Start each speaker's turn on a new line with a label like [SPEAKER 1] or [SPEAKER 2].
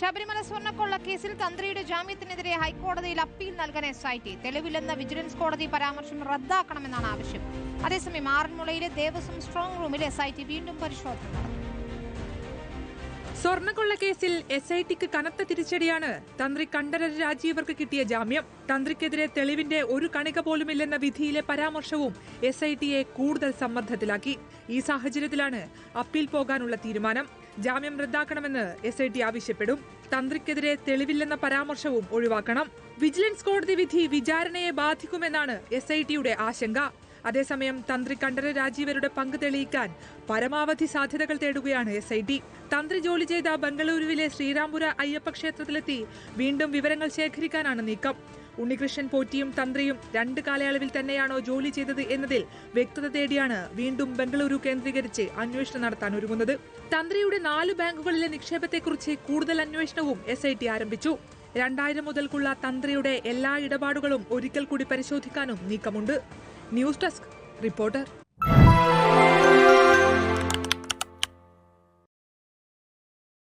[SPEAKER 1] ശബരിമല സ്വർണ്ണക്കൊള്ള കേസിൽ തന്ത്രിയുടെ ജാമ്യത്തിനെതിരെ ഹൈക്കോടതിയിൽ അപ്പീൽ നൽകാൻ SIT. തെളിവില്ലെന്ന വിജിലൻസ് കോടതി പരാമർശം റദ്ദാക്കണമെന്നാണ് ആവശ്യം. അതേസമയം ആറന്മുളയിലെ ദേവസ്വം സ്ട്രോങ് റൂമിൽ SIT വീണ്ടും പരിശോധന നടത്തി.
[SPEAKER 2] സ്വർണ്ണക്കൊള്ള കേസിൽ SITക്ക് കനത്ത തിരിച്ചടിയാണ് തന്ത്രി കണ്ഠരര് രാജീവർക്ക് കിട്ടിയ ജാമ്യം. തന്ത്രിക്കെതിരെ തെളിവിന്റെ ഒരു കണിക പോലുമില്ലെന്ന വിധിയിലെ പരാമർശവും SITയെ കൂടുതൽ സമ്മർദ്ദത്തിലാക്കി. ഈ സാഹചര്യത്തിലാണ് അപ്പീൽ പോകാനുള്ള തീരുമാനം. ജാമ്യം റദ്ദാക്കണമെന്ന് SIT ആവശ്യപ്പെടും. തന്ത്രിക്കെതിരെ തെളിവില്ലെന്ന പരാമർശവും ഒഴിവാക്കണം. വിജിലൻസ് കോടതി വിധി വിചാരണയെ ബാധിക്കുമെന്നാണ് SITയുടെ ആശങ്ക. അതേസമയം തന്ത്രി കണ്ഠരര് രാജീവരുടെ പങ്ക് തെളിയിക്കാൻ പരമാവധി സാധ്യതകൾ തേടുകയാണ് SIT. തന്ത്രി ജോലി ചെയ്ത ബംഗളൂരുവിലെ ശ്രീരാംപുര അയ്യപ്പ ക്ഷേത്രത്തിലെത്തി വീണ്ടും വിവരങ്ങൾ ശേഖരിക്കാനാണ് നീക്കം. ഉണ്ണികൃഷ്ണൻ പോറ്റിയും തന്ത്രിയും 2 കാലയളവിൽ തന്നെയാണോ ജോലി ചെയ്തത് എന്നതിൽ വ്യക്തത തേടിയാണ് വീണ്ടും ബംഗളൂരു കേന്ദ്രീകരിച്ച് അന്വേഷണം നടത്താൻ ഒരുങ്ങുന്നത്. തന്ത്രിയുടെ 4 ബാങ്കുകളിലെ നിക്ഷേപത്തെക്കുറിച്ച് കൂടുതൽ അന്വേഷണവും SIT ആരംഭിച്ചു. 2000 മുതൽക്കുള്ള തന്ത്രിയുടെ എല്ലാ ഇടപാടുകളും ഒരിക്കൽ കൂടി പരിശോധിക്കാനും നീക്കമുണ്ട്. News desk reporter.